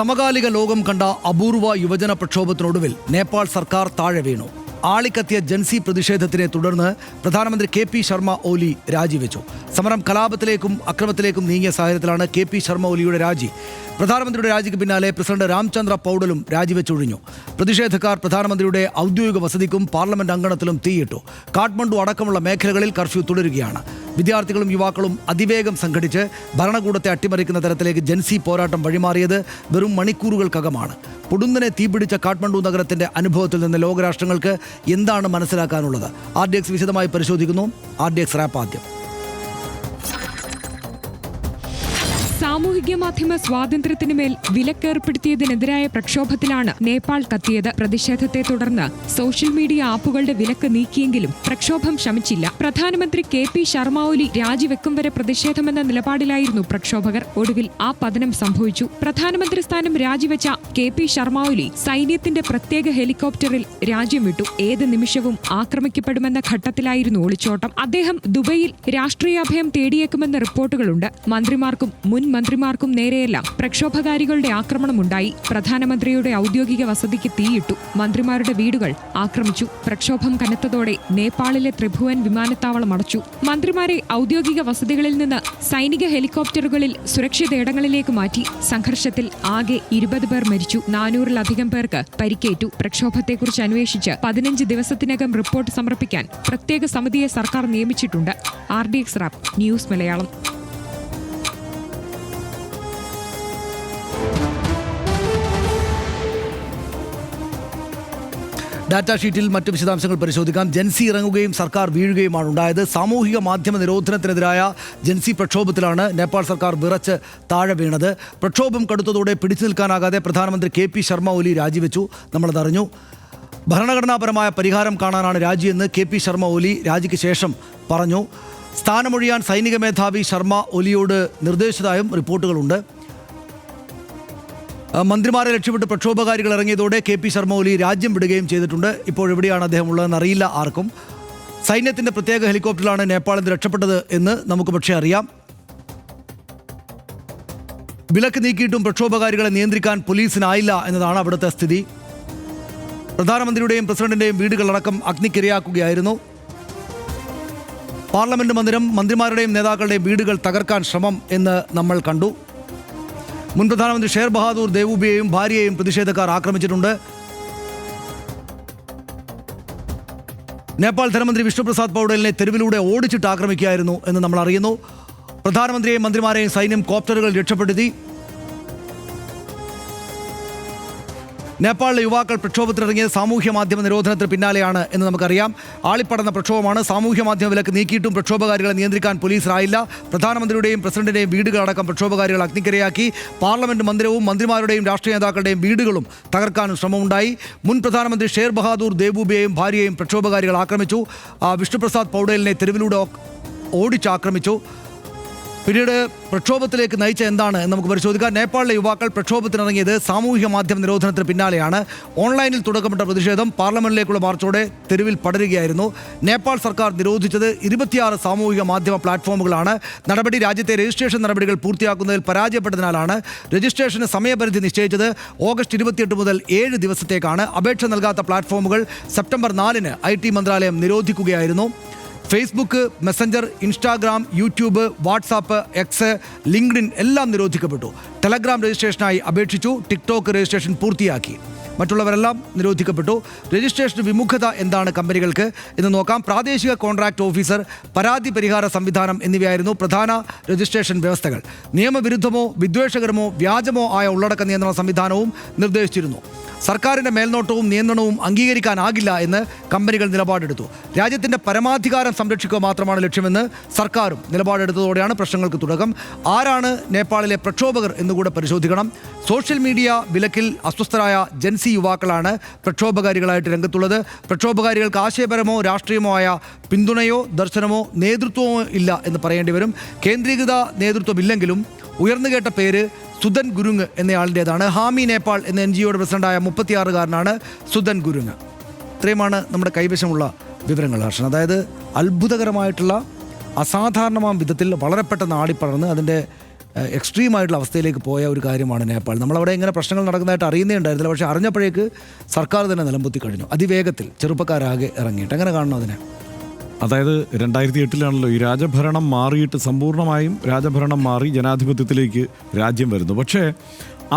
സമകാലിക ലോകം കണ്ട അപൂർവ യുവജന പ്രക്ഷോഭത്തിനൊടുവിൽ നേപ്പാൾ സർക്കാർ താഴെ വീണു. ആളിക്കത്തിയ ജൻസി പ്രതിഷേധത്തിനെ തുടർന്ന് പ്രധാനമന്ത്രി KP ശർമ്മ ഓലി രാജിവെച്ചു. സമരം കലാപത്തിലേക്കും അക്രമത്തിലേക്കും നീങ്ങിയ സാഹചര്യത്തിലാണ് KP ശർമ്മ ഓലിയുടെ രാജി. പ്രധാനമന്ത്രിയുടെ രാജിക്ക് പിന്നാലെ പ്രസിഡന്റ് രാംചന്ദ്ര പൗഡലും രാജിവെച്ചൊഴിഞ്ഞു. പ്രതിഷേധക്കാർ പ്രധാനമന്ത്രിയുടെ ഔദ്യോഗിക വസതിക്കും പാർലമെന്റ് അങ്കണത്തിലും തീയിട്ടു. കാഠ്മണ്ഡു അടക്കമുള്ള മേഖലകളിൽ കർഫ്യൂ തുടരുകയാണ്. വിദ്യാർത്ഥികളും യുവാക്കളും അതിവേഗം സംഘടിച്ച് ഭരണകൂടത്തെ അട്ടിമറിക്കുന്ന തരത്തിലേക്ക് ജൻസി പോരാട്ടം വഴിമാറിയത് വെറും മണിക്കൂറുകൾക്കകമാണ്. പൊടുന്നനെ തീപിടിച്ച കാഠ്മണ്ഡു നഗരത്തിന്റെ അനുഭവത്തിൽ നിന്ന് ലോകരാഷ്ട്രങ്ങൾക്ക് എന്താണ് മനസ്സിലാക്കാനുള്ളത്? RDX വിശദമായി പരിശോധിക്കുന്നു. RDX റാപ്പ് ആദ്യം. സാമൂഹിക മാധ്യമ സ്വാതന്ത്ര്യത്തിന് മേൽ വിലക്കേർപ്പെടുത്തിയതിനെതിരായ പ്രക്ഷോഭത്തിലാണ് നേപ്പാൾ കത്തിയത്. പ്രതിഷേധത്തെ തുടർന്ന് സോഷ്യൽ മീഡിയ ആപ്പുകളുടെ വിലക്ക് നീക്കിയെങ്കിലും പ്രക്ഷോഭം ശമിച്ചില്ല. പ്രധാനമന്ത്രി KP ശർമ്മ ഓലി രാജിവെക്കും വരെ പ്രതിഷേധമെന്ന നിലപാടിലായിരുന്നു പ്രക്ഷോഭകർ. ഒടുവിൽ ആ പതനം സംഭവിച്ചു. പ്രധാനമന്ത്രി സ്ഥാനം രാജിവെച്ച KP ശർമ്മ ഓലി സൈന്യത്തിന്റെ പ്രത്യേക ഹെലികോപ്റ്ററിൽ രാജ്യം വിട്ടു. ഏത് നിമിഷവും ആക്രമിക്കപ്പെടുമെന്ന ഘട്ടത്തിലായിരുന്നു ഒളിച്ചോട്ടം. അദ്ദേഹം ദുബൈയിൽ രാഷ്ട്രീയാഭയം തേടിയേക്കുമെന്ന റിപ്പോർട്ടുകളുണ്ട്. മന്ത്രിമാർക്കും മുൻ മന്ത്രിമാർക്കും നേരെയെല്ലാം പ്രക്ഷോഭകാരികളുടെ ആക്രമണമുണ്ടായി. പ്രധാനമന്ത്രിയുടെ ഔദ്യോഗിക വസതിക്ക് തീയിട്ടു. മന്ത്രിമാരുടെ വീടുകൾ ആക്രമിച്ചു. പ്രക്ഷോഭം കനത്തതോടെ നേപ്പാളിലെ ത്രിഭുവൻ വിമാനത്താവളം അടച്ചു. മന്ത്രിമാരെ ഔദ്യോഗിക വസതികളിൽ നിന്ന് സൈനിക ഹെലികോപ്റ്ററുകളിൽ സുരക്ഷിത ഇടങ്ങളിലേക്ക് മാറ്റി. സംഘർഷത്തിൽ ആകെ 20 പേർ മരിച്ചു. 400-ലധികം പേർക്ക് പരിക്കേറ്റു. പ്രക്ഷോഭത്തെക്കുറിച്ച് അന്വേഷിച്ച് 15 ദിവസത്തിനകം റിപ്പോർട്ട് സമർപ്പിക്കാൻ പ്രത്യേക സമിതിയെ സർക്കാർ നിയമിച്ചിട്ടുണ്ട്. RDX rap news Malayalam. Data ഷീറ്റിൽ മറ്റ് വിശദാംശങ്ങൾ പരിശോധിക്കാം. ജൻസി ഇറങ്ങുകയും സർക്കാർ വീഴുകയുമാണ് ഉണ്ടായത്. സാമൂഹിക മാധ്യമ നിരോധനത്തിനെതിരായ ജൻസി പ്രക്ഷോഭത്തിലാണ് നേപ്പാൾ സർക്കാർ വിറച്ച് താഴെ വീണത്. പ്രക്ഷോഭം കടുത്തതോടെ പിടിച്ചു നിൽക്കാനാകാതെ പ്രധാനമന്ത്രി KP ശർമ്മ ഓലി രാജിവെച്ചു. നമ്മളതറിഞ്ഞു. ഭരണഘടനാപരമായ പരിഹാരം കാണാനാണ് രാജിയെന്ന് KP ശർമ്മ ഓലി രാജിക്ക് ശേഷം പറഞ്ഞു. സ്ഥാനമൊഴിയാൻ സൈനിക മേധാവി ശർമ്മ ഓലിയോട് നിർദ്ദേശിച്ചതായും റിപ്പോർട്ടുകളുണ്ട്. മന്ത്രിമാരെ ലക്ഷ്യമിട്ട് പ്രക്ഷോഭകാരികൾ ഇറങ്ങിയതോടെ KP ശർമ്മ ഓലി രാജ്യം വിടുകയും ചെയ്തിട്ടുണ്ട്. ഇപ്പോൾ എവിടെയാണ് അദ്ദേഹം ഉള്ളതെന്ന് അറിയില്ല ആർക്കും. സൈന്യത്തിൻ്റെ പ്രത്യേക ഹെലികോപ്റ്ററിലാണ് നേപ്പാളിൽ നിന്ന് രക്ഷപ്പെട്ടത് എന്ന് നമുക്ക് പക്ഷേ അറിയാം. വിലക്ക് നീക്കിയിട്ടും പ്രക്ഷോഭകാരികളെ നിയന്ത്രിക്കാൻ പോലീസിനായില്ല എന്നതാണ് അവിടുത്തെ സ്ഥിതി. പ്രധാനമന്ത്രിയുടെയും പ്രസിഡന്റിൻ്റെയും വീടുകളടക്കം അഗ്നിക്കിരയാക്കുകയായിരുന്നു. പാർലമെന്റ് മന്ദിരം, മന്ത്രിമാരുടെയും നേതാക്കളുടെയും വീടുകൾ തകർക്കാൻ ശ്രമം എന്ന് നമ്മൾ കണ്ടു. മുൻ പ്രധാനമന്ത്രി ഷേർ ബഹാദൂർ ദേവൂബിയെയും ഭാര്യയെയും പ്രതിഷേധക്കാർ ആക്രമിച്ചിട്ടുണ്ട്. നേപ്പാൾ ധനമന്ത്രി വിഷ്ണുപ്രസാദ് പൗഡലിനെ തെരുവിലൂടെ ഓടിച്ചിട്ട് ആക്രമിക്കുകയായിരുന്നു എന്ന് നമ്മൾ അറിയുന്നു. പ്രധാനമന്ത്രിയെയും മന്ത്രിമാരെയും സൈന്യം കോപ്റ്ററുകൾ രക്ഷപ്പെടുത്തി. നേപ്പാളിലെ യുവാക്കൾ പ്രക്ഷോഭത്തിനിറങ്ങിയത് സാമൂഹ്യ മാധ്യമ നിരോധനത്തിന് പിന്നാലെയാണ് എന്ന് നമുക്കറിയാം. ആളിപ്പടർന്ന പ്രക്ഷോഭമാണ്. സാമൂഹ്യ മാധ്യമ വിലക്ക് നീക്കിയിട്ടും പ്രക്ഷോഭകാരികളെ നിയന്ത്രിക്കാൻ പോലീസിനായില്ല. പ്രധാനമന്ത്രിയുടെയും പ്രസിഡന്റിന്റെയും വീടുകളടക്കം പ്രക്ഷോഭകാരികൾ അഗ്നിക്കിരയാക്കി. പാർലമെന്റ് മന്ദിരവും മന്ത്രിമാരുടെയും രാഷ്ട്രീയ നേതാക്കളുടെയും വീടുകളും തകർക്കാനും ശ്രമമുണ്ടായി. മുൻ പ്രധാനമന്ത്രി ഷേർ ബഹാദൂർ ദേവൂബിയെയും ഭാര്യയെയും പ്രക്ഷോഭകാരികൾ ആക്രമിച്ചു. വിഷ്ണുപ്രസാദ് പൗഡലിനെ തെരുവിലൂടെ ഓടിച്ചാക്രമിച്ചു. പിന്നീട് പ്രക്ഷോഭത്തിലേക്ക് നയിച്ച എന്താണ് എന്ന് നമുക്ക് പരിശോധിക്കാം. നേപ്പാളിലെ യുവാക്കൾ പ്രക്ഷോഭത്തിനിറങ്ങിയത് സാമൂഹിക മാധ്യമ നിരോധനത്തിന് പിന്നാലെയാണ്. ഓൺലൈനിൽ തുടക്കമിട്ട പ്രതിഷേധം പാർലമെന്റിലേക്കുള്ള മാർച്ചോടെ തെരുവിൽ പടരുകയായിരുന്നു. നേപ്പാൾ സർക്കാർ നിരോധിച്ചത് 26 സാമൂഹിക മാധ്യമ പ്ലാറ്റ്ഫോമുകളാണ്. നടപടി രാജ്യത്തെ രജിസ്ട്രേഷൻ നടപടികൾ പൂർത്തിയാക്കുന്നതിൽ പരാജയപ്പെട്ടതിനാലാണ് രജിസ്ട്രേഷന് സമയപരിധി നിശ്ചയിച്ചത്. ഓഗസ്റ്റ് 28 മുതൽ 7 ദിവസത്തേക്കാണ്. അപേക്ഷ നൽകാത്ത പ്ലാറ്റ്ഫോമുകൾ സെപ്റ്റംബർ 4-ന് IT മന്ത്രാലയം നിരോധിക്കുകയായിരുന്നു. Facebook, Messenger, Instagram, YouTube, WhatsApp, X, LinkedIn എല്ലാം നിരോധിക്കപ്പെട്ടു. ടെലഗ്രാം രജിസ്ട്രേഷനായി അപേക്ഷിച്ചു. ടിക്ടോക്ക് രജിസ്ട്രേഷൻ പൂർത്തിയാക്കി. മറ്റുള്ളവരെല്ലാം നിരോധിക്കപ്പെട്ടു. രജിസ്ട്രേഷൻ വിമുഖത എന്താണ് കമ്പനികൾക്ക് എന്ന് നോക്കാം. പ്രാദേശിക കോൺട്രാക്ട് ഓഫീസർ, പരാതി പരിഹാര സംവിധാനം എന്നിവയായിരുന്നു പ്രധാന രജിസ്ട്രേഷൻ വ്യവസ്ഥകൾ. നിയമവിരുദ്ധമോ വിദ്വേഷകരമോ വ്യാജമോ ആയ ഉള്ളടക്ക നിയന്ത്രണ സംവിധാനവും നിർദ്ദേശിച്ചിരുന്നു. സർക്കാരിൻ്റെ മേൽനോട്ടവും നിയന്ത്രണവും അംഗീകരിക്കാനാകില്ല എന്ന് കമ്പനികൾ നിലപാടെടുത്തു. രാജ്യത്തിൻ്റെ പരമാധികാരം സംരക്ഷിക്കുക മാത്രമാണ് ലക്ഷ്യമെന്ന് സർക്കാരും നിലപാടെടുത്തതോടെയാണ് പ്രശ്നങ്ങൾക്ക് തുടക്കം. ആരാണ് നേപ്പാളിലെ പ്രക്ഷോഭകർ എന്നുകൂടെ പരിശോധിക്കണം. സോഷ്യൽ മീഡിയ വിലക്കിൽ അസ്വസ്ഥരായ ജൻസി യുവാക്കളാണ് പ്രക്ഷോഭകാരികളായിട്ട് രംഗത്തുള്ളത്. പ്രക്ഷോഭകാരികൾക്ക് ആശയപരമോ രാഷ്ട്രീയമോ ആയ പിന്തുണയോ ദർശനമോ നേതൃത്വമോ ഇല്ല എന്ന് പറയേണ്ടി വരും. കേന്ദ്രീകൃത നേതൃത്വമില്ലെങ്കിലും ഉയർന്നുകേട്ട പേര് സുധൻ ഗുരുങ് എന്നയാളിൻ്റേതാണ്. ഹാമി നേപ്പാൾ എന്ന NGOയുടെ പ്രസിഡന്റായ 36-കാരനാണ് സുധൻ ഗുരുങ്. ഇത്രയുമാണ് നമ്മുടെ കൈവശമുള്ള വിവരങ്ങൾ ഹർഷൻ. അതായത് അത്ഭുതകരമായിട്ടുള്ള അസാധാരണമായ വിധത്തിൽ വളരെ പെട്ടെന്ന് ആടിപ്പടർന്ന് അതിൻ്റെ എക്സ്ട്രീമായിട്ടുള്ള അവസ്ഥയിലേക്ക് പോയ ഒരു കാര്യമാണ് നേപ്പാൾ. നമ്മളവിടെ ഇങ്ങനെ പ്രശ്നങ്ങൾ നടക്കുന്നതായിട്ട് അറിയുന്നേ ഉണ്ടായിരുന്നില്ല. പക്ഷേ അറിഞ്ഞപ്പോഴേക്ക് സർക്കാർ തന്നെ നിലംപൊത്തി കഴിഞ്ഞു, അതിവേഗത്തിൽ ചെറുപ്പക്കാരാകെ ഇറങ്ങിയിട്ട്. എങ്ങനെ കാണണം അതിനെ? അതായത് 2008 ഈ രാജഭരണം മാറിയിട്ട് സമ്പൂർണ്ണമായും രാജഭരണം മാറി ജനാധിപത്യത്തിലേക്ക് രാജ്യം വരുന്നു. പക്ഷേ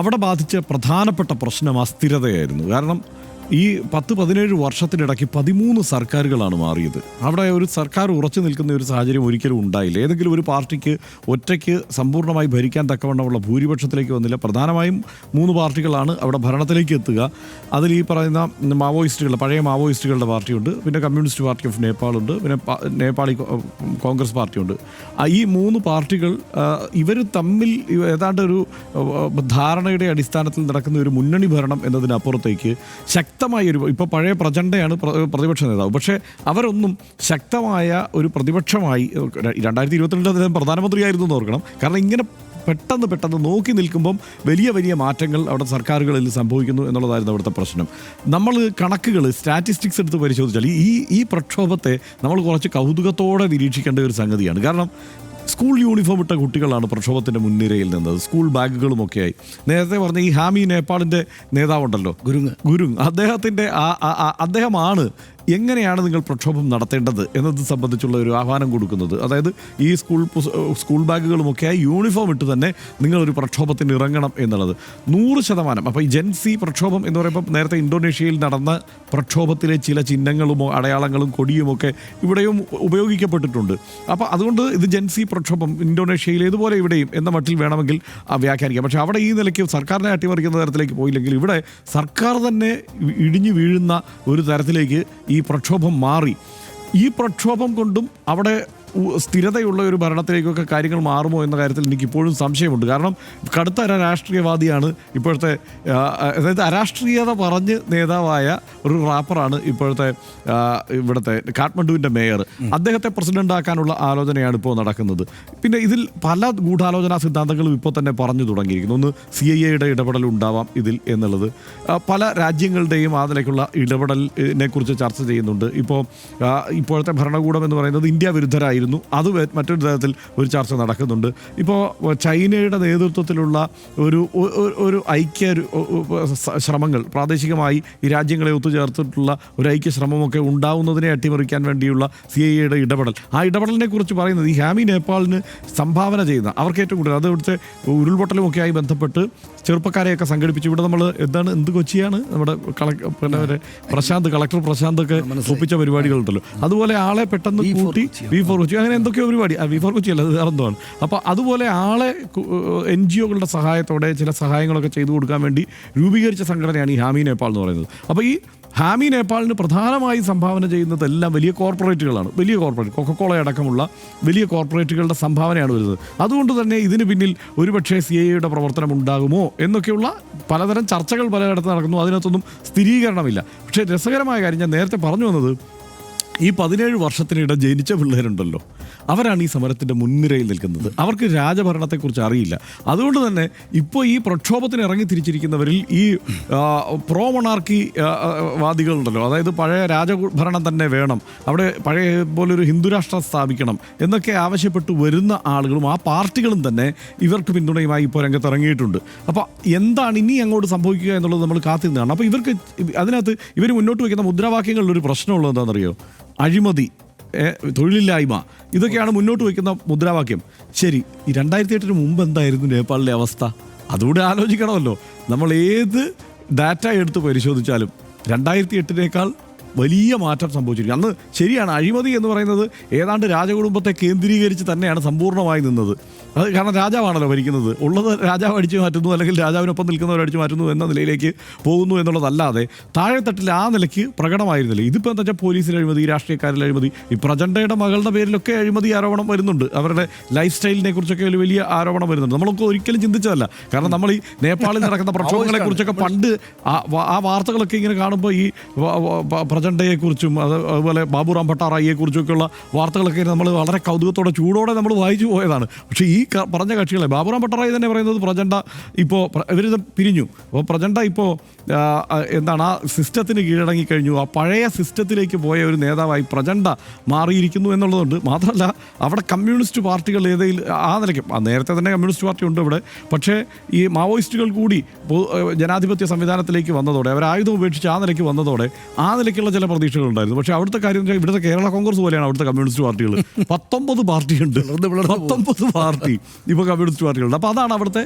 അവിടെ ബാധിച്ച പ്രധാനപ്പെട്ട പ്രശ്നം അസ്ഥിരതയായിരുന്നു. കാരണം ഈ 10-17 വർഷത്തിനിടയ്ക്ക് 13 സർക്കാരുകളാണ് മാറിയത്. അവിടെ ഒരു സർക്കാർ ഉറച്ചു നിൽക്കുന്ന ഒരു സാഹചര്യം ഒരിക്കലും ഉണ്ടായില്ല. ഏതെങ്കിലും ഒരു പാർട്ടിക്ക് ഒറ്റയ്ക്ക് സമ്പൂർണ്ണമായി ഭരിക്കാൻ തക്കവണ്ണമുള്ള ഭൂരിപക്ഷത്തിലേക്ക് വന്നില്ല. പ്രധാനമായും 3 പാർട്ടികളാണ് അവിടെ ഭരണത്തിലേക്ക് എത്തുക. അതിൽ ഈ പറയുന്ന മാവോയിസ്റ്റുകളുടെ പഴയ മാവോയിസ്റ്റുകളുടെ പാർട്ടിയുണ്ട്, പിന്നെ കമ്മ്യൂണിസ്റ്റ് പാർട്ടി ഓഫ് നേപ്പാളുണ്ട്, പിന്നെ നേപ്പാളി കോൺഗ്രസ് പാർട്ടിയുണ്ട്. ഈ 3 പാർട്ടികൾ ഇവർ തമ്മിൽ ഏതാണ്ട് ഒരു ധാരണയുടെ അടിസ്ഥാനത്തിൽ നടക്കുന്ന ഒരു മുന്നണി ഭരണം എന്നതിനപ്പുറത്തേക്ക് ശക്തമായൊരു, ഇപ്പോൾ പഴയ പ്രചണ്ഡയാണ് പ്രതിപക്ഷ നേതാവ്, പക്ഷേ അവരൊന്നും ശക്തമായ ഒരു പ്രതിപക്ഷമായി 2022 അദ്ദേഹം പ്രധാനമന്ത്രിയായിരുന്നു എന്ന് ഓർക്കണം. കാരണം ഇങ്ങനെ പെട്ടെന്ന് നോക്കി നിൽക്കുമ്പം വലിയ മാറ്റങ്ങൾ അവിടെ സർക്കാരുകളിൽ സംഭവിക്കുന്നു എന്നുള്ളതായിരുന്നു അവിടുത്തെ പ്രശ്നം. നമ്മൾ കണക്കുകൾ സ്റ്റാറ്റിസ്റ്റിക്സ് എടുത്ത് പരിശോധിച്ചാൽ ഈ പ്രക്ഷോഭത്തെ നമ്മൾ കുറച്ച് കൗതുകത്തോടെ നിരീക്ഷിക്കേണ്ട ഒരു സംഗതിയാണ്. കാരണം സ്കൂൾ യൂണിഫോം ഇട്ട കുട്ടികളാണ് പ്രക്ഷോഭത്തിൻ്റെ മുൻനിരയിൽ നിന്നത്, സ്കൂൾ ബാഗുകളുമൊക്കെയായി. നേരത്തെ പറഞ്ഞ ഈ ഹാമി നേപ്പാളിൻ്റെ നേതാവുണ്ടല്ലോ, ഗുരുങ്, അദ്ദേഹമാണ് എങ്ങനെയാണ് നിങ്ങൾ പ്രക്ഷോഭം നടത്തേണ്ടത് എന്നത് സംബന്ധിച്ചുള്ള ഒരു ആഹ്വാനം കൊടുക്കുന്നത്. അതായത് ഈ സ്കൂൾ ബാഗുകളുമൊക്കെയായി യൂണിഫോം ഇട്ട് തന്നെ നിങ്ങളൊരു പ്രക്ഷോഭത്തിന് ഇറങ്ങണം എന്നുള്ളത് 100%. അപ്പോൾ ഈ ജെൻസി പ്രക്ഷോഭം എന്ന് പറയുമ്പോൾ നേരത്തെ ഇന്തോനേഷ്യയിൽ നടന്ന പ്രക്ഷോഭത്തിലെ ചില ചിഹ്നങ്ങളും അടയാളങ്ങളും കൊടിയുമൊക്കെ ഇവിടെയും ഉപയോഗിക്കപ്പെട്ടിട്ടുണ്ട്. അപ്പോൾ അതുകൊണ്ട് ഇത് ജെൻസി പ്രക്ഷോഭം ഇന്തോനേഷ്യയിൽ ഇതുപോലെ ഇവിടെയും എന്ന മട്ടിൽ വേണമെങ്കിൽ വ്യാഖ്യാനിക്കാം. പക്ഷേ അവിടെ ഈ നിലയ്ക്ക് സർക്കാരിനെ അട്ടിമറിക്കുന്ന തരത്തിലേക്ക് പോയില്ലെങ്കിൽ ഇവിടെ സർക്കാർ തന്നെ ഇടിഞ്ഞു വീഴുന്ന ഒരു തരത്തിലേക്ക് ഈ പ്രക്ഷോഭം മാറി. ഈ പ്രക്ഷോഭം കൊണ്ടും അവിടെ സ്ഥിരതയുള്ള ഒരു ഭരണത്തിലേക്കൊക്കെ കാര്യങ്ങൾ മാറുമോ എന്ന കാര്യത്തിൽ എനിക്കിപ്പോഴും സംശയമുണ്ട്. കാരണം കടുത്ത രാഷ്ട്രീയവാദിയാണ് ഇപ്പോഴത്തെ, അതായത് അരാഷ്ട്രീയത പറഞ്ഞ് നേതാവായ ഒരു റാപ്പറാണ് ഇപ്പോഴത്തെ ഇവിടുത്തെ കാഠ്മണ്ഡുവിൻ്റെ മേയർ. അദ്ദേഹത്തെ പ്രസിഡന്റ് ആക്കാനുള്ള ആലോചനയാണ് ഇപ്പോൾ നടക്കുന്നത്. പിന്നെ ഇതിൽ പല ഗൂഢാലോചനാ സിദ്ധാന്തങ്ങളും ഇപ്പോൾ തന്നെ പറഞ്ഞു തുടങ്ങിയിരിക്കുന്നു. ഒന്ന് CIA ഇടപെടൽ ഉണ്ടാവാം ഇതിൽ എന്നുള്ളത്. പല രാജ്യങ്ങളുടെയും ആ നിലയ്ക്കുള്ള ഇടപെടലിനെ കുറിച്ച് ചർച്ച ചെയ്യുന്നുണ്ട്. ഇപ്പോഴത്തെ ഭരണകൂടം എന്ന് പറയുന്നത് ഇന്ത്യ വിരുദ്ധരായിരുന്നു, അത് മറ്റൊരു തരത്തിൽ ഒരു ചർച്ച നടക്കുന്നുണ്ട്. ഇപ്പോൾ ചൈനയുടെ നേതൃത്വത്തിലുള്ള ഒരു ഐക്യ ശ്രമങ്ങൾ, പ്രാദേശികമായി ഈ രാജ്യങ്ങളെ ഒത്തുചേർത്തിട്ടുള്ള ഒരു ഐക്യ ശ്രമമൊക്കെ ഉണ്ടാവുന്നതിനെ അട്ടിമറിക്കാൻ വേണ്ടിയുള്ള CIA ഇടപെടൽ, ആ ഇടപെടലിനെ കുറിച്ച് പറയുന്നത് ഈ ഹാമി നേപ്പാളിന് സംഭാവന ചെയ്യുന്ന അവർക്ക് ഏറ്റവും കൂടുതൽ, അത് ഇവിടുത്തെ ഉരുൾപൊട്ടലുമൊക്കെ ആയി ബന്ധപ്പെട്ട് ചെറുപ്പക്കാരെയൊക്കെ സംഘടിപ്പിച്ച് ഇവിടെ നമ്മൾ എന്ത് കൊച്ചിയാണ് നമ്മുടെ കളക്ടർ പ്രശാന്തൊക്കെ ഒപ്പിച്ച പരിപാടികളുണ്ടല്ലോ, അതുപോലെ ആളെ പെട്ടെന്ന് കൂട്ടി V4 കൊച്ചി, അങ്ങനെ എന്തൊക്കെയോ പരിപാടി, V4 കൊച്ചി അല്ല, അത് വേറെന്തോആണ്. അപ്പോൾ അതുപോലെ ആളെ NGOകളുടെ സഹായത്തോടെ ചില സഹായങ്ങളൊക്കെ ചെയ്തു കൊടുക്കാൻ വേണ്ടി രൂപീകരിച്ച സംഘടനയാണ് ഈ ഹാമി നേപ്പാൾ എന്ന് പറയുന്നത്. അപ്പോൾ ഈ ഹാമി നേപ്പാളിന് പ്രധാനമായി സംഭാവന ചെയ്യുന്നതെല്ലാം വലിയ കോർപ്പറേറ്റുകളാണ്. വലിയ കോർപ്പറേറ്റ്, കൊക്കക്കോള അടക്കമുള്ള വലിയ കോർപ്പറേറ്റുകളുടെ സംഭാവനയാണ് വരുന്നത്. അതുകൊണ്ട് തന്നെ ഇതിന് പിന്നിൽ ഒരുപക്ഷെ CIA പ്രവർത്തനം ഉണ്ടാകുമോ എന്നൊക്കെയുള്ള പലതരം ചർച്ചകൾ പലയിടത്ത് നടക്കുന്നു. അതിനകത്തൊന്നും സ്ഥിരീകരണമില്ല. പക്ഷേ രസകരമായ കാര്യം, ഞാൻ നേരത്തെ പറഞ്ഞു വന്നത്, ഈ 17 വർഷത്തിനിടെ ജനിച്ച പിള്ളേരുണ്ടല്ലോ, അവരാണ് ഈ സമരത്തിൻ്റെ മുൻനിരയിൽ നിൽക്കുന്നത്. അവർക്ക് രാജഭരണത്തെക്കുറിച്ച് അറിയില്ല. അതുകൊണ്ട് തന്നെ ഇപ്പോൾ ഈ പ്രക്ഷോഭത്തിന് ഇറങ്ങി തിരിച്ചിരിക്കുന്നവരിൽ ഈ പ്രോ മൊണാർക്കി വാദികളുണ്ടല്ലോ, അതായത് പഴയ രാജഭരണം തന്നെ വേണം, അവിടെ പഴയ പോലൊരു ഹിന്ദുരാഷ്ട്രം സ്ഥാപിക്കണം എന്നൊക്കെ ആവശ്യപ്പെട്ട് വരുന്ന ആളുകളും ആ പാർട്ടികളും തന്നെ ഇവർക്ക് പിന്തുണയുമായി ഇപ്പോൾ രംഗത്തിറങ്ങിയിട്ടുണ്ട്. അപ്പോൾ എന്താണ് ഇനി അങ്ങോട്ട് സംഭവിക്കുക എന്നുള്ളത് നമ്മൾ കാത്തിരുന്നതാണ്. അപ്പോൾ ഇവർക്ക് അതിനകത്ത് ഇവർ മുന്നോട്ട് വയ്ക്കുന്ന മുദ്രാവാക്യങ്ങളിലൊരു പ്രശ്നമുള്ളത് എന്താണെന്നറിയോ? അഴിമതി, തൊഴിലില്ലായ്മ, ഇതൊക്കെയാണ് മുന്നോട്ട് വയ്ക്കുന്ന മുദ്രാവാക്യം. ശരി, ഈ 2008 മുമ്പ് എന്തായിരുന്നു നേപ്പാളിലെ അവസ്ഥ? അതുകൂടെ ആലോചിക്കണമല്ലോ. നമ്മൾ ഏത് ഡാറ്റ എടുത്ത് പരിശോധിച്ചാലും 2008 വലിയ മാറ്റം സംഭവിച്ചിരിക്കും. അന്ന് ശരിയാണ്, അഴിമതി എന്ന് പറയുന്നത് ഏതാണ്ട് രാജകുടുംബത്തെ കേന്ദ്രീകരിച്ച് തന്നെയാണ് സമ്പൂർണ്ണമായി നിന്നത്. അത് കാരണം രാജാവാണല്ലോ ഭരിക്കുന്നത്, ഉള്ളത് രാജാവ് അടിച്ചു മാറ്റുന്നു, അല്ലെങ്കിൽ രാജാവിനൊപ്പം നിൽക്കുന്നവർ അടിച്ചു മാറ്റുന്നു എന്ന നിലയിലേക്ക് പോകുന്നു എന്നുള്ളതല്ലാതെ താഴെത്തട്ടിൽ ആ നിലയ്ക്ക് പ്രകടമായിരുന്നില്ല. ഇതിപ്പോൾ എന്താ വെച്ചാൽ പോലീസിൽ അഴിമതി, രാഷ്ട്രീയക്കാരിൽ അഴിമതി, ഈ പ്രചണ്ഡയുടെ മകളുടെ പേരിലൊക്കെ അഴിമതി ആരോപണം വരുന്നുണ്ട്. അവരുടെ ലൈഫ് സ്റ്റൈലിനെ കുറിച്ചൊക്കെ ഒരു വലിയ ആരോപണം വരുന്നുണ്ട്. നമ്മളൊക്കെ ഒരിക്കലും ചിന്തിച്ചതല്ല. കാരണം നമ്മൾ ഈ നേപ്പാളിൽ നടക്കുന്ന പ്രക്ഷോഭങ്ങളെ കുറിച്ചൊക്കെ പണ്ട് ആ വാർത്തകളൊക്കെ ഇങ്ങനെ കാണുമ്പോൾ ഈ പ്രചണ്ഡയെക്കുറിച്ചും അതുപോലെ ബാബുറാം ഭട്ടാറായിയെക്കുറിച്ചൊക്കെയുള്ള വാർത്തകളൊക്കെ നമ്മൾ വളരെ കൗതുകത്തോടെ ചൂടോടെ നമ്മൾ വായിച്ചു പോയതാണ്. പക്ഷേ ഈ പറഞ്ഞ കക്ഷികളെ ബാബുറാം ഭട്ടാറായി തന്നെ പറയുന്നത് പ്രചണ്ഡ ഇപ്പോൾ ഇവരിത് പിരിഞ്ഞു. അപ്പോൾ പ്രചണ്ഡ ഇപ്പോൾ എന്താണ് ആ സിസ്റ്റത്തിന് കീഴടങ്ങി കഴിഞ്ഞു. ആ പഴയ സിസ്റ്റത്തിലേക്ക് പോയ ഒരു നേതാവായി പ്രചണ്ഡ മാറിയിരിക്കുന്നു എന്നുള്ളതുണ്ട്. മാത്രമല്ല അവിടെ കമ്മ്യൂണിസ്റ്റ് പാർട്ടികൾ ഏതെങ്കിലും ആ നിലയ്ക്ക് നേരത്തെ തന്നെ കമ്മ്യൂണിസ്റ്റ് പാർട്ടി ഉണ്ട് ഇവിടെ. പക്ഷേ ഈ മാവോയിസ്റ്റുകൾ കൂടി ജനാധിപത്യ സംവിധാനത്തിലേക്ക് വന്നതോടെ അവർ ആയുധം ഉപേക്ഷിച്ച് ആ നിലയ്ക്ക് വന്നതോടെ ആ നിലയ്ക്കുള്ള ചില പ്രതീക്ഷകളുണ്ടായിരുന്നു. പക്ഷേ അവിടുത്തെ കാര്യം ഇവിടുത്തെ കേരള കോൺഗ്രസ് പോലെയാണ് അവിടുത്തെ കമ്മ്യൂണിസ്റ്റ് പാർട്ടികൾ. 19 പാർട്ടിയുണ്ട്, 19 പാർട്ടി ഇപ്പോൾ കമ്മ്യൂണിസ്റ്റ് പാർട്ടികളുണ്ട്. അപ്പോൾ അതാണ് അവിടുത്തെ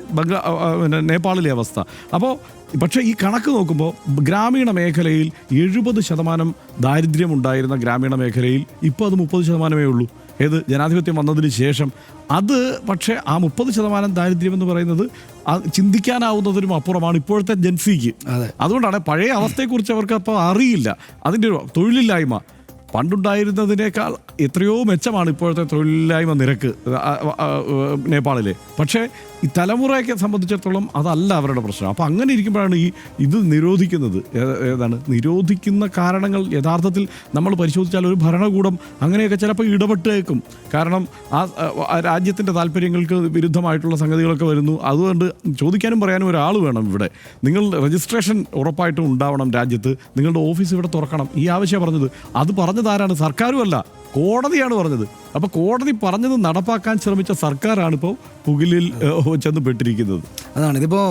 നേപ്പാളിലെ അവസ്ഥ. അപ്പോൾ പക്ഷേ ഈ കണക്ക് നോക്കുമ്പോൾ ഗ്രാമീണ മേഖലയിൽ 70% ദാരിദ്ര്യമുണ്ടായിരുന്ന ഗ്രാമീണ മേഖലയിൽ ഇപ്പോൾ അത് 30% ഉള്ളൂ. ഏത് ജനാധിപത്യം വന്നതിന് ശേഷം അത് പക്ഷേ ആ 30% ദാരിദ്ര്യം എന്ന് പറയുന്നത് ചിന്തിക്കാനാവുന്നതിനും അപ്പുറമാണ് ഇപ്പോഴത്തെ ജൻസിക്ക്. അതുകൊണ്ടാണ് പഴയ അവസ്ഥയെക്കുറിച്ച് അവർക്ക് അപ്പോൾ അറിയില്ല. അതിൻ്റെ തൊഴിലില്ലായ്മ പണ്ടുണ്ടായിരുന്നതിനേക്കാൾ എത്രയോ മെച്ചമാണ് ഇപ്പോഴത്തെ തൊഴിലില്ലായ്മ നിരക്ക് നേപ്പാളിലെ. പക്ഷേ ഈ തലമുറയെ സംബന്ധിച്ചിടത്തോളം അതല്ല അവരുടെ പ്രശ്നം. അപ്പോൾ അങ്ങനെ ഇരിക്കുമ്പോഴാണ് ഇത് നിരോധിക്കുന്നത്. നിരോധിക്കുന്ന കാരണങ്ങൾ യഥാർത്ഥത്തിൽ നമ്മൾ പരിശോധിച്ചാൽ ഒരു ഭരണകൂടം അങ്ങനെയൊക്കെ ചിലപ്പോൾ ഇടപെട്ടേക്കും. കാരണം ആ രാജ്യത്തിൻ്റെ താല്പര്യങ്ങൾക്ക് വിരുദ്ധമായിട്ടുള്ള സംഗതികളൊക്കെ വരുന്നു. അതുകൊണ്ട് ചോദിക്കാനും പറയാനും ഒരാൾ വേണം ഇവിടെ. നിങ്ങൾ രജിസ്ട്രേഷൻ ഉറപ്പായിട്ടും ഉണ്ടാവണം രാജ്യത്ത്, നിങ്ങളുടെ ഓഫീസ് ഇവിടെ തുറക്കണം. ഈ ആവശ്യം പറഞ്ഞത് അത് പറഞ്ഞതാരാണ്? സർക്കാരും അല്ല, കോടതിയാണ് പറഞ്ഞത്. അപ്പോൾ കോടതി പറഞ്ഞത് നടപ്പാക്കാൻ ശ്രമിച്ച സർക്കാരാണ് ഇപ്പോൾ പുകിലിൽ ചെന്ന് പെട്ടിരിക്കുന്നത്. അതാണ് ഇതിപ്പോൾ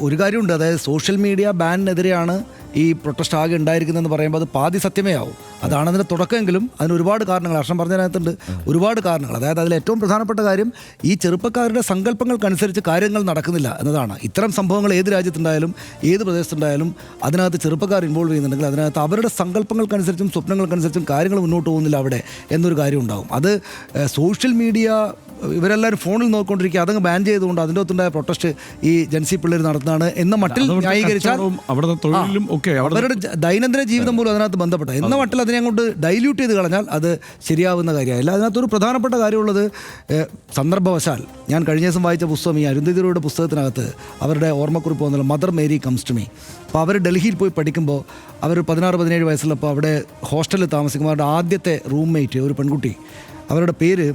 ഒരു കാര്യമുണ്ട്. അതായത് സോഷ്യൽ മീഡിയ ബാനിനെതിരെയാണ് ഈ പ്രൊട്ടസ്റ്റ് ആകെ ഉണ്ടായിരിക്കുന്നതെന്ന് പറയുമ്പോൾ അത് പാതി സത്യമേ ആവും. അതാണ് അതിൻ്റെ തുടക്കമെങ്കിലും അതിന് ഒരുപാട് കാരണങ്ങൾ ഹർഷം പറഞ്ഞതിനകത്തുണ്ട്. ഒരുപാട് കാരണങ്ങൾ. അതായത് അതിൽ ഏറ്റവും പ്രധാനപ്പെട്ട കാര്യം ഈ ചെറുപ്പക്കാരുടെ സങ്കല്പങ്ങൾക്കനുസരിച്ച് കാര്യങ്ങൾ നടക്കുന്നില്ല എന്നതാണ്. ഇത്തരം സംഭവങ്ങൾ ഏത് രാജ്യത്തുണ്ടായാലും ഏത് പ്രദേശത്തുണ്ടായാലും അതിനകത്ത് ചെറുപ്പക്കാർ ഇൻവോൾവ് ചെയ്യുന്നുണ്ടെങ്കിൽ അതിനകത്ത് അവരുടെ സങ്കല്പങ്ങൾക്കനുസരിച്ചും സ്വപ്നങ്ങൾക്കനുസരിച്ചും കാര്യങ്ങൾ മുന്നോട്ട് പോകുന്നില്ല അവിടെ എന്നൊരു കാര്യം ഉണ്ടാകും. അത് സോഷ്യൽ മീഡിയ ഇവരെല്ലാവരും ഫോണിൽ നോക്കിക്കൊണ്ടിരിക്കുക, അതങ്ങ് ബാൻ ചെയ്തുകൊണ്ട് അതിൻ്റെ അകത്തുണ്ടായ പ്രൊട്ടസ്റ്റ് ഈ ജൻസി പിള്ളേർ നടത്തുന്നതാണ് എന്ന മട്ടിൽ ന്യായീകരിച്ചാൽ അവരുടെ ദൈനംദിന ജീവിതം പോലും അതിനകത്ത് ബന്ധപ്പെട്ട എന്ന മട്ടിൽ അതിനെ അങ്ങോട്ട് ഡൈല്യൂട്ട് ചെയ്ത് കളഞ്ഞാൽ അത് ശരിയാവുന്ന കാര്യമായില്ല. അതിനകത്തൊരു പ്രധാനപ്പെട്ട കാര്യമുള്ളത് സന്ദർഭവശാൽ ഞാൻ കഴിഞ്ഞ ദിവസം വായിച്ച പുസ്തകം ഈ അരുന്ധതിയുടെ പുസ്തകത്തിനകത്ത് അവരുടെ ഓർമ്മക്കുറിപ്പ് വന്നല്ലോ, Mother Mary comes to me. അപ്പോൾ അവർ ഡൽഹിയിൽ പോയി പഠിക്കുമ്പോൾ അവർ 16-17 വയസ്സുള്ളപ്പോൾ അവിടെ ഹോസ്റ്റലിൽ താമസിക്കുമ്പോൾ അവരുടെ ആദ്യത്തെ റൂംമേറ്റ് ഒരു പെൺകുട്ടി, അവരുടെ പേര്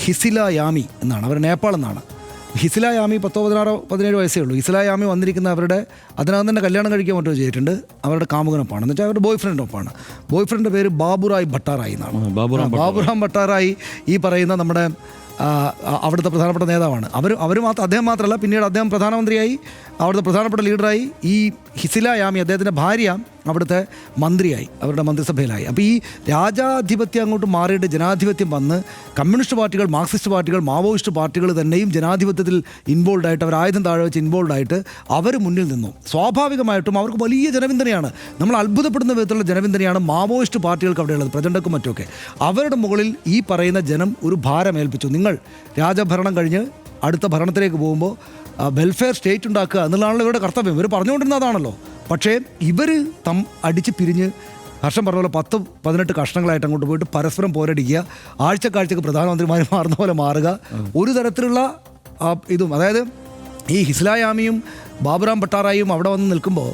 ഹിസില യാമി എന്നാണ്, അവർ നേപ്പാൾ എന്നാണ്. ഹിസില യാമി 16-17 വയസ്സേ ഉള്ളൂ. ഹിസില യാമി വന്നിരിക്കുന്ന അവരുടെ അതിനകത്ത് തന്നെ കല്യാണം കഴിക്കാൻ മറ്റോ ചെയ്തിട്ടുണ്ട്. അവരുടെ കാമുകനൊപ്പമാണ്, എന്ന് വെച്ചാൽ അവരുടെ ബോയ് ഫ്രണ്ടിനൊപ്പമാണ്. ബോയ് ഫ്രണ്ടിൻ്റെ പേര് ബാബുറായ് ഭട്ടാറായി എന്നാണ്. ബാബുറാം ഭട്ടാറായി ഈ പറയുന്ന നമ്മുടെ അവിടുത്തെ പ്രധാനപ്പെട്ട നേതാവാണ്. അദ്ദേഹം മാത്രമല്ല, പിന്നീട് അദ്ദേഹം പ്രധാനമന്ത്രിയായി, അവിടുത്തെ പ്രധാനപ്പെട്ട ലീഡറായി. ഈ ഹിസില യാമി അദ്ദേഹത്തിൻ്റെ ഭാര്യ അവിടുത്തെ മന്ത്രിയായി, അവരുടെ മന്ത്രിസഭയിലായി. അപ്പോൾ ഈ രാജാധിപത്യം അങ്ങോട്ട് മാറിയിട്ട് ജനാധിപത്യം വന്ന് കമ്മ്യൂണിസ്റ്റ് പാർട്ടികൾ, മാർക്സിസ്റ്റ് പാർട്ടികൾ, മാവോയിസ്റ്റ് പാർട്ടികൾ തന്നെയും ജനാധിപത്യത്തിൽ ഇൻവോൾവ് ആയിട്ട്, അവർ ആയുധം താഴെ വെച്ച് ഇൻവോൾവ് ആയിട്ട് അവർ മുന്നിൽ നിന്നു. സ്വാഭാവികമായിട്ടും അവർക്ക് വലിയ ജനപിന്തുണയാണ്, നമ്മൾ അത്ഭുതപ്പെടുന്ന വിധത്തിലുള്ള ജനപിന്തുണയാണ് മാവോയിസ്റ്റ് പാർട്ടികൾക്ക് അവിടെയുള്ളത്, പ്രചണ്ഡക്കും മറ്റുമൊക്കെ. അവരുടെ മുകളിൽ ഈ പറയുന്ന ജനം ഒരു ഭാരമേൽപ്പിച്ചു. നിങ്ങൾ രാജഭരണം കഴിഞ്ഞ് അടുത്ത ഭരണത്തിലേക്ക് പോകുമ്പോൾ വെൽഫെയർ സ്റ്റേറ്റ് ഉണ്ടാക്കുക എന്നുള്ളതാണല്ലോ ഇവരുടെ കർത്തവ്യം. ഇവർ പറഞ്ഞുകൊണ്ടിരുന്നതാണല്ലോ. പക്ഷേ ഇവർ അടിച്ച് പിരിഞ്ഞ് ഹർഷം പറഞ്ഞ പോലെ 10-18 കഷ്ണങ്ങളായിട്ട് അങ്ങോട്ട് പോയിട്ട് പരസ്പരം പോരടിക്കുക, ആഴ്ചക്കാഴ്ചക്ക് പ്രധാനമന്ത്രിമാർ മാറുന്ന പോലെ മാറുക, ഒരു തരത്തിലുള്ള ഇതും. അതായത് ഈ ഹിസ്ല യാമിയും ബാബുറാം ഭട്ടാറായും അവിടെ വന്ന് നിൽക്കുമ്പോൾ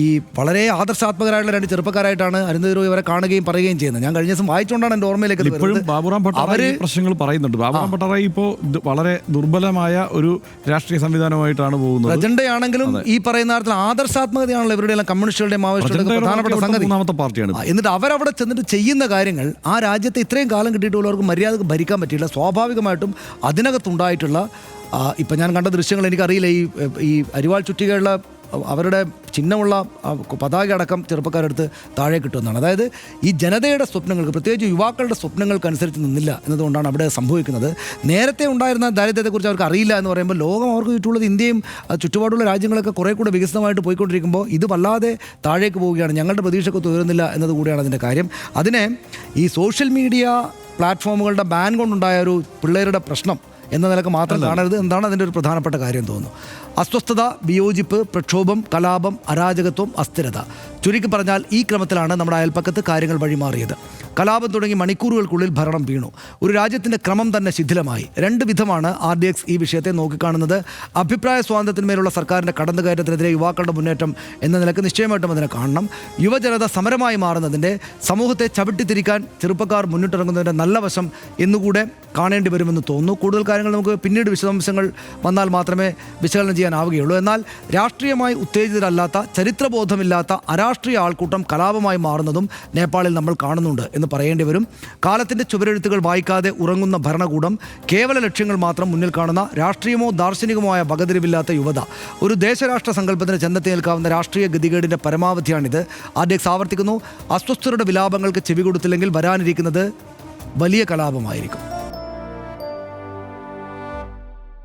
ഈ വളരെ ആദർശാത്മകരായിട്ടുള്ള രണ്ട് ചെറുപ്പക്കാരായിട്ടാണ് അരുന്ധതി റോയ് ഇവരെ കാണുകയും പറയുകയും ചെയ്യുന്നത്. ഞാൻ കഴിഞ്ഞ ദിവസം വായിച്ചുകൊണ്ടാണ് എൻ്റെ ഓർമ്മയിലേക്ക് ഇപ്പോഴും ബാബുറാം ഭട്ടാറായി പ്രശ്നങ്ങൾ പറയുന്നുണ്ട്. ബാബുറാം ഭട്ടാറായി ഇപ്പോൾ വളരെ ദുർബലമായ ഒരു രാഷ്ട്രീയ സംവിധാനമായിട്ടാണ് പോകുന്നത്. പ്രചണ്ഡയാണെങ്കിലും ഈ പറയുന്ന തരത്തിൽ ആദർശാത്മകതയാണല്ലോ ഇവരുടെ എല്ലാം കമ്മ്യൂണിസ്റ്റുകളുടെ മാവോയിസ്റ്റുകളുടെ പ്രധാനപ്പെട്ട സംഗതി. മൂന്നാമത്തെ പാർട്ടിയാണ്. എന്നിട്ട് അവരവിടെ ചെന്നിട്ട് ചെയ്യുന്ന കാര്യങ്ങൾ ആ രാജ്യത്തെ ഇത്രയും കാലം കിട്ടിയിട്ടുള്ളവർക്ക് മര്യാദക്ക് ഭരിക്കാൻ പറ്റിയില്ല. സ്വാഭാവികമായിട്ടും അതിനകത്തുണ്ടായിട്ടുള്ള ഇപ്പം ഞാൻ കണ്ട ദൃശ്യങ്ങൾ എനിക്കറിയില്ല. ഈ അരിവാൾ ചുറ്റികയുള്ള അവരുടെ ചിഹ്നമുള്ള പതാക അടക്കം ചെറുപ്പക്കാരെടുത്ത് താഴെ കിട്ടുമെന്നാണ്. അതായത് ഈ ജനതയുടെ സ്വപ്നങ്ങൾക്ക്, പ്രത്യേകിച്ച് യുവാക്കളുടെ സ്വപ്നങ്ങൾക്കനുസരിച്ച് നിന്നില്ല എന്നതുകൊണ്ടാണ് അവിടെ സംഭവിക്കുന്നത്. നേരത്തെ ഉണ്ടായിരുന്ന ദാരിദ്ര്യത്തെക്കുറിച്ച് അവർക്ക് അറിയില്ല എന്ന് പറയുമ്പോൾ ലോകം അവർക്ക് ചുറ്റുമുള്ളത് ഇന്ത്യയും ചുറ്റുപാടുള്ള രാജ്യങ്ങളൊക്കെ കുറേ കൂടെ വികസിതമായിട്ട് പോയിക്കൊണ്ടിരിക്കുമ്പോൾ ഇത് വല്ലാതെ താഴേക്ക് പോവുകയാണ്, ഞങ്ങളുടെ പ്രതീക്ഷയ്ക്ക് ഉയരുന്നില്ല എന്നതുകൂടിയാണ് അതിൻ്റെ കാര്യം. അതിനെ ഈ സോഷ്യൽ മീഡിയ പ്ലാറ്റ്ഫോമുകളുടെ ബാൻ കൊണ്ടുണ്ടായ ഒരു പിള്ളേരുടെ പ്രശ്നം എന്ന നിലക്ക് മാത്രം കാണരുത്. എന്താണ് അതിൻ്റെ ഒരു പ്രധാനപ്പെട്ട കാര്യം തോന്നുന്നു. അസ്വസ്ഥത, വിയോജിപ്പ്, പ്രക്ഷോഭം, കലാപം, അരാജകത്വം, അസ്ഥിരത ചുരുക്കി പറഞ്ഞാൽ ഈ ക്രമത്തിലാണ് നമ്മുടെ അയൽപ്പക്കത്ത് കാര്യങ്ങൾ വഴിമാറിയത്. കലാപം തുടങ്ങി മണിക്കൂറുകൾക്കുള്ളിൽ ഭരണം വീണു. ഒരു രാജ്യത്തിൻ്റെ ക്രമം തന്നെ ശിഥിലമായി. രണ്ട് വിധമാണ് RDX ഈ വിഷയത്തെ നോക്കിക്കാണുന്നത്. അഭിപ്രായ സ്വാതന്ത്ര്യത്തിന്മേലുള്ള സർക്കാരിൻ്റെ കടന്നുകയറ്റത്തിനെതിരെ യുവാക്കളുടെ മുന്നേറ്റം എന്ന നിലക്ക് നിശ്ചയമായിട്ടും അതിനെ കാണണം. യുവജനത സമരമായി മാറുന്നതിൻ്റെ, സമൂഹത്തെ ചവിട്ടിത്തിരിക്കാൻ ചെറുപ്പക്കാർ മുന്നിട്ടിറങ്ങുന്നതിൻ്റെ നല്ല വശം എന്നുകൂടെ കാണേണ്ടി വരുമെന്ന് തോന്നുന്നു. കൂടുതൽ കാര്യങ്ങൾ നമുക്ക് പിന്നീട് വിശദാംശങ്ങൾ വന്നാൽ മാത്രമേ വിശകലനം ചെയ്യാനാവുകയുള്ളൂ. എന്നാൽ രാഷ്ട്രീയമായി ഉത്തേജിതരല്ലാത്ത, ചരിത്രബോധമില്ലാത്ത അരാഷ്ട്രീയ ആൾക്കൂട്ടം കലാപമായി മാറുന്നതും നേപ്പാളിൽ നമ്മൾ കാണുന്നുണ്ട് എന്ന് പറയേണ്ടി വരും. കാലത്തിൻ്റെ ചുവരെഴുത്തുകൾ വായിക്കാതെ ഉറങ്ങുന്ന ഭരണകൂടം, കേവല ലക്ഷ്യങ്ങൾ മാത്രം മുന്നിൽ കാണുന്ന, രാഷ്ട്രീയമോ ദാർശനികമായ വകതിരിവില്ലാത്ത യുവത, ഒരു ദേശരാഷ്ട്ര സങ്കല്പത്തിന് ചെന്നെത്തി നിൽക്കാവുന്ന രാഷ്ട്രീയ ഗതികേടിൻ്റെ പരമാവധിയാണിത്. RDX ആവർത്തിക്കുന്നു, അസ്വസ്ഥരുടെ വിലാപങ്ങൾക്ക് ചെവി കൊടുത്തില്ലെങ്കിൽ വരാനിരിക്കുന്നത് വലിയ കലാപമായിരിക്കും.